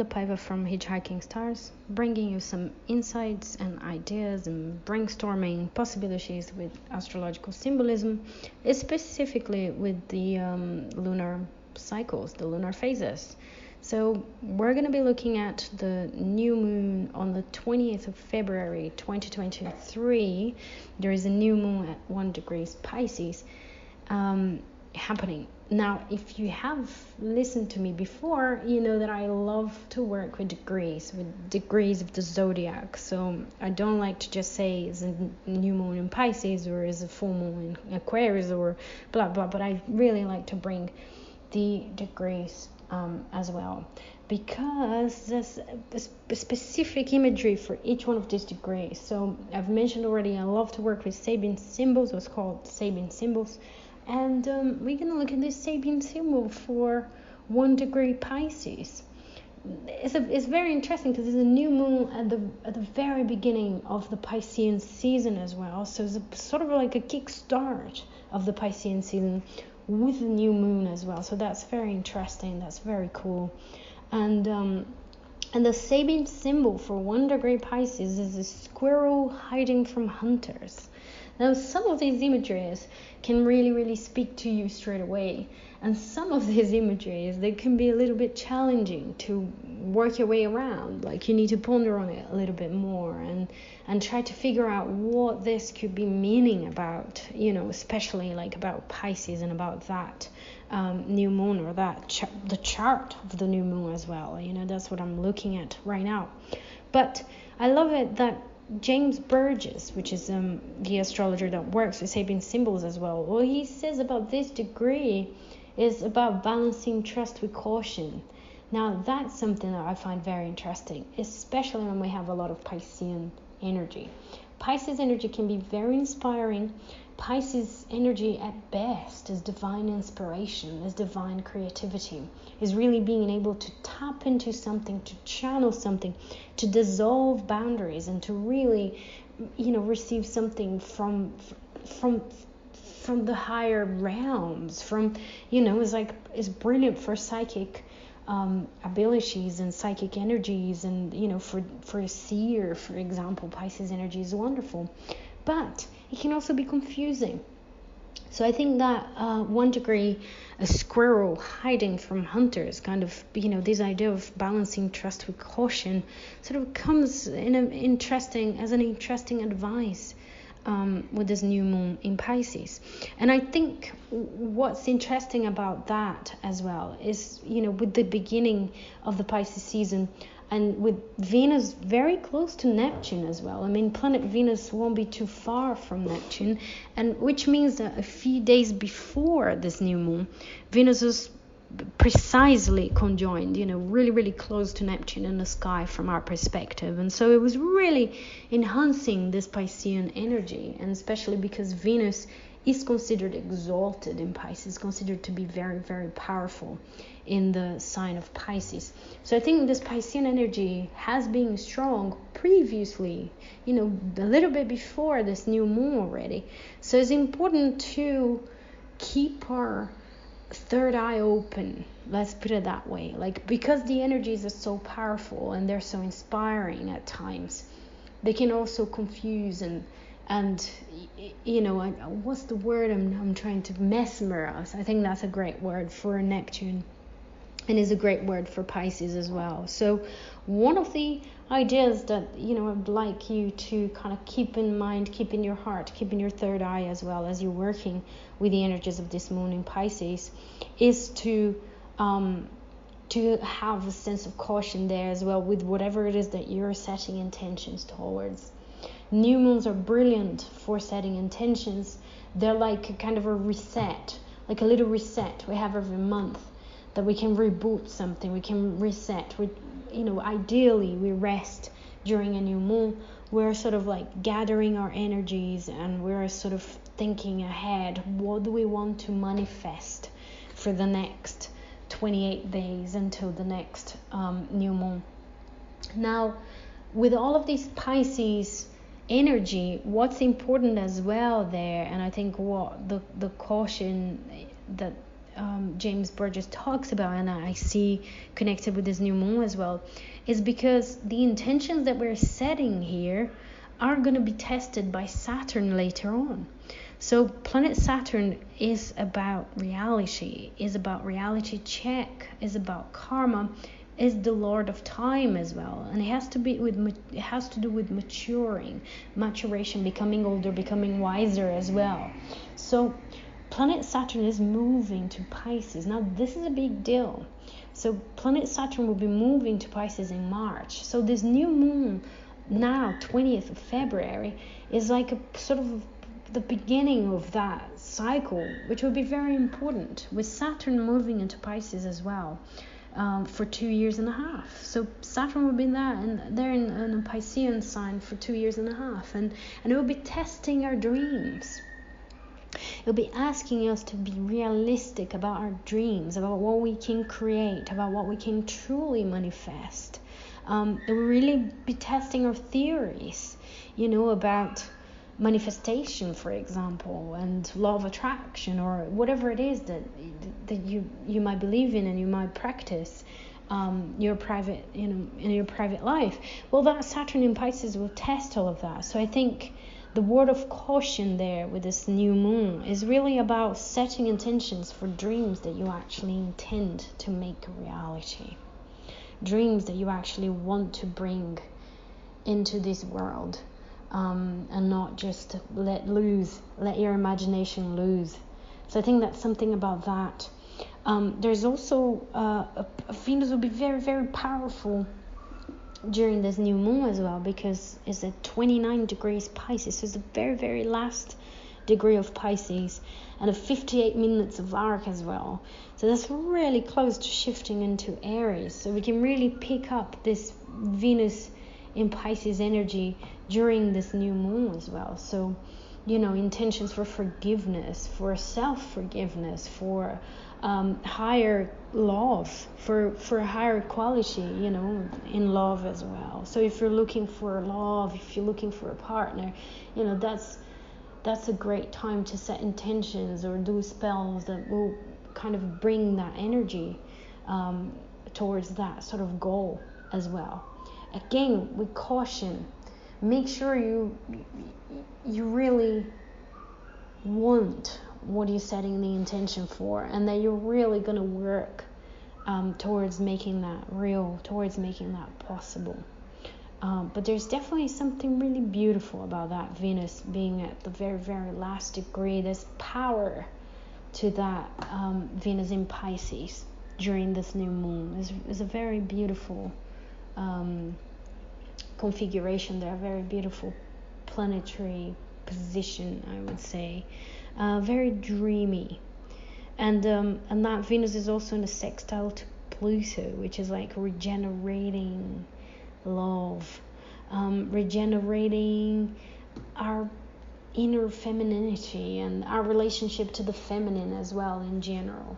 Paiva from Hitchhiking Stars, bringing you some insights and ideas and brainstorming possibilities with astrological symbolism, specifically with the lunar cycles, the lunar phases. So we're going to be looking at the new moon on the 20th of February 2023. There is a new moon at 1 degrees Pisces happening. Now, if you have listened to me before, you know that I love to work with degrees of the zodiac. So I don't like to just say it's a new moon in Pisces or is a full moon in Aquarius or blah, blah. But I really like to bring the degrees as well, because there's a specific imagery for each one of these degrees. So I've mentioned already, I love to work with Sabine symbols, what's called Sabine symbols. And we're going to look at this Sabine symbol for 1 degree Pisces. It's very interesting because it's a new moon at the very beginning of the Piscean season as well. So it's sort of like a kickstart of the Piscean season with the new moon as well. So that's very interesting. That's very cool. And the Sabine symbol for 1 degree Pisces is a squirrel hiding from hunters. Now, some of these imageries can really, really speak to you straight away. And some of these imageries, they can be a little bit challenging to work your way around. Like, you need to ponder on it a little bit more and try to figure out what this could be meaning about, you know, especially like about Pisces and about that new moon, or that the chart of the new moon as well. You know, that's what I'm looking at right now. But I love it that James Burgess, which is the astrologer that works with Sabine symbols as well, what he says about this degree is about balancing trust with caution. Now, that's something that I find very interesting, especially when we have a lot of Piscean energy. Pisces energy can be very inspiring. Pisces energy at best is divine inspiration, is divine creativity, is really being able to tap into something, to channel something, to dissolve boundaries, and to really, you know, receive something from the higher realms. From, you know, it's brilliant for psychic abilities and psychic energies, and, you know, for a seer, for example, Pisces energy is wonderful. But it can also be confusing. So I think that 1 degree, a squirrel hiding from hunters, kind of, you know, this idea of balancing trust with caution sort of comes as an interesting advice with this new moon in Pisces. And I think what's interesting about that as well is, you know, with the beginning of the Pisces season, and with Venus very close to Neptune as well. I mean, planet Venus won't be too far from Neptune, and which means that a few days before this new moon, Venus is precisely conjoined, you know, really, really close to Neptune in the sky from our perspective. And so it was really enhancing this Piscean energy, and especially because Venus is considered exalted in Pisces, considered to be very, very powerful in the sign of Pisces. So I think this Piscean energy has been strong previously, you know, a little bit before this new moon already. So it's important to keep our third eye open, let's put it that way, like, because the energies are so powerful and they're so inspiring at times, they can also confuse and you know, what's the word I'm trying to mesmerize. I think that's a great word for Neptune, and is a great word for Pisces as well. So one of the ideas that, you know, I'd like you to kind of keep in mind, keep in your heart, keep in your third eye as well as you're working with the energies of this moon in Pisces, is to have a sense of caution there as well with whatever it is that you're setting intentions towards. New moons are brilliant for setting intentions. They're like a kind of a reset, like a little reset we have every month, that we can reboot something, we can reset. You know, ideally we rest during a new moon. We're sort of like gathering our energies, and we're sort of thinking ahead. What do we want to manifest for the next 28 days until the next new moon? Now, with all of these Pisces energy, what's important as well there, and I think what the caution that James Burgess talks about, and I see connected with this new moon as well, is because the intentions that we're setting here are going to be tested by Saturn later on. So planet Saturn is about reality, is about reality check, is about karma, is the Lord of Time as well, and it has to do with maturation, becoming older, becoming wiser as well. So planet Saturn is moving to Pisces. Now this is a big deal. So planet Saturn will be moving to Pisces in March. So this new moon now 20th of February is like a sort of the beginning of that cycle, which will be very important, with Saturn moving into Pisces as well, for 2.5 years. So Saturn will be there and they're in a Piscean sign for 2.5 years, and it will be testing our dreams. It'll be asking us to be realistic about our dreams, about what we can create, about what we can truly manifest. It will really be testing our theories, about manifestation, for example, and law of attraction, or whatever it is that you might believe in and you might practice your private in your private life. Well, that Saturn in Pisces will test all of that. So I think the word of caution there with this new moon is really about setting intentions for dreams that you actually intend to make a reality, dreams that you actually want to bring into this world. And not just let your imagination loose. So I think that's something about that. There's also Venus will be very, very powerful during this new moon as well, because it's at 29 degrees Pisces, so it's the very, very last degree of Pisces, and a 58 minutes of arc as well. So that's really close to shifting into Aries. So we can really pick up this Venus in Pisces energy during this new moon as well. So intentions for forgiveness, for self-forgiveness, for higher love, for higher quality, in love as well. So if you're looking for love, if you're looking for a partner, that's a great time to set intentions or do spells that will kind of bring that energy towards that sort of goal as well. Again, with caution, make sure you really want what you're setting the intention for, and that you're really going to work towards making that real, towards making that possible. But there's definitely something really beautiful about that Venus being at the very, very last degree. There's power to that Venus in Pisces during this new moon. It's a very beautiful configuration there, very beautiful planetary position, I would say, very dreamy, and that Venus is also in a sextile to Pluto, which is like regenerating love, regenerating our inner femininity and our relationship to the feminine as well in general.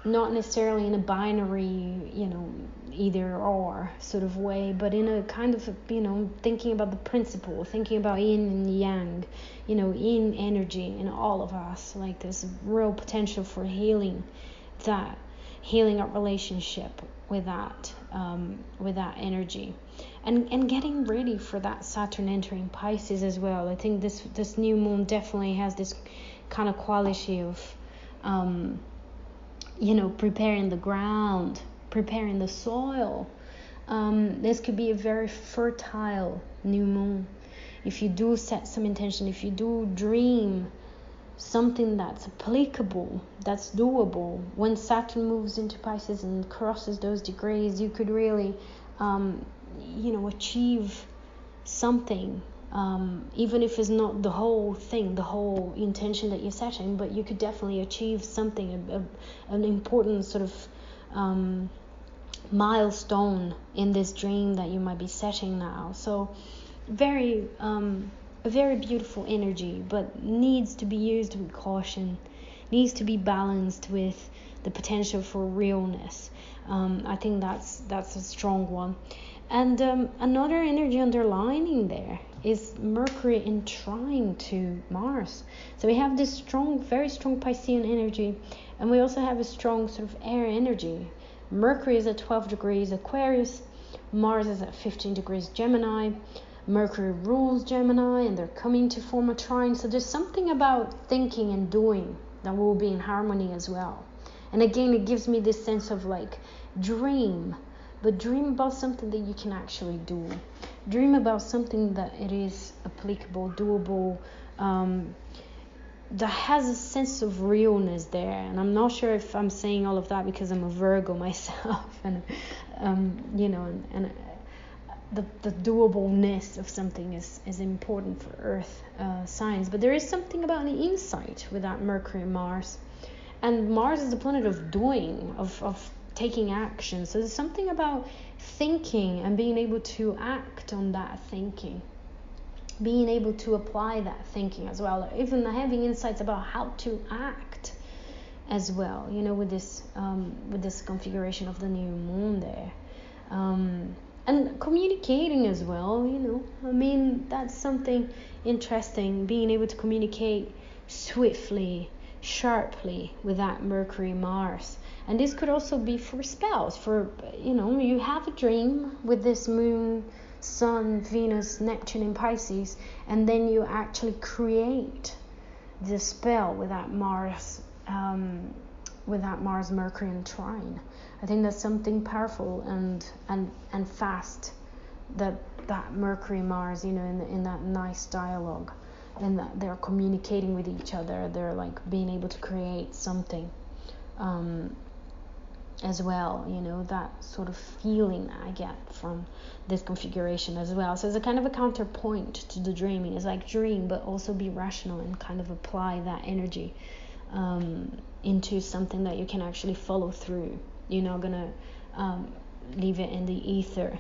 Not necessarily in a binary, either or sort of way, but in a kind of, thinking about the principle, thinking about yin and yang, yin energy in all of us. Like there's real potential for healing our relationship with that energy, and getting ready for that Saturn entering Pisces as well. I think this new moon definitely has this kind of quality of preparing the ground, preparing the soil. This could be a very fertile new moon. If you do set some intention, if you do dream something that's applicable, that's doable, when Saturn moves into Pisces and crosses those degrees, you could really, achieve something. Even if it's not the whole thing, the whole intention that you're setting, but you could definitely achieve something, an important sort of milestone in this dream that you might be setting now. So a very beautiful energy, but needs to be used with caution, needs to be balanced with the potential for realness. I think that's a strong one. And another energy underlining there is Mercury in trine to Mars. So we have this strong, very strong Piscean energy, and we also have a strong sort of air energy. Mercury is at 12 degrees Aquarius, Mars is at 15 degrees Gemini. Mercury rules Gemini, and they're coming to form a trine. So there's something about thinking and doing that will be in harmony as well. And again, it gives me this sense of like dream, but dream about something that you can actually do. Dream about something that it is applicable, doable, that has a sense of realness there. And I'm not sure if I'm saying all of that because I'm a Virgo myself, and the doableness of something is important for Earth signs. But there is something about the insight with that Mercury and Mars. And Mars is the planet of doing, of taking action. So there's something about thinking and being able to act on that thinking, being able to apply that thinking as well, even having insights about how to act as well, with this configuration of the new moon there, and communicating as well. That's something interesting, being able to communicate swiftly, sharply with that Mercury Mars. And this could also be for spells, for you have a dream with this moon, Sun, Venus, Neptune in Pisces, and then you actually create the spell with that Mars Mercury in trine. I think that's something powerful and fast, that Mercury Mars, in that nice dialogue, and that they're communicating with each other. They're like being able to create something as well, that sort of feeling that I get from this configuration as well. So it's a kind of a counterpoint to the dreaming. It's like dream, but also be rational and kind of apply that energy into something that you can actually follow through. You're not gonna leave it in the ether,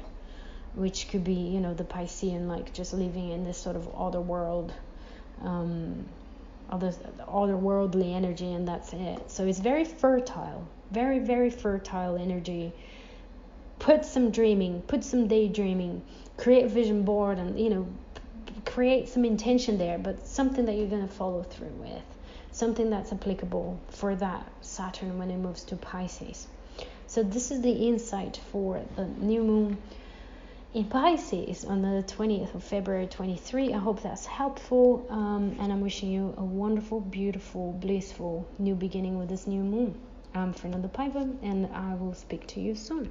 which could be, the Piscean, like just living in this sort of other world, otherworldly energy, and that's it. So it's very fertile, very, very fertile energy. Put some dreaming, put some daydreaming, create a vision board, and create some intention there, but something that you're going to follow through with, something that's applicable for that Saturn when it moves to Pisces. So this is the insight for the new moon in Pisces on the 20th of February 23. I hope that's helpful, and I'm wishing you a wonderful, beautiful, blissful new beginning with this new moon. I'm Fernanda Paiva, and I will speak to you soon.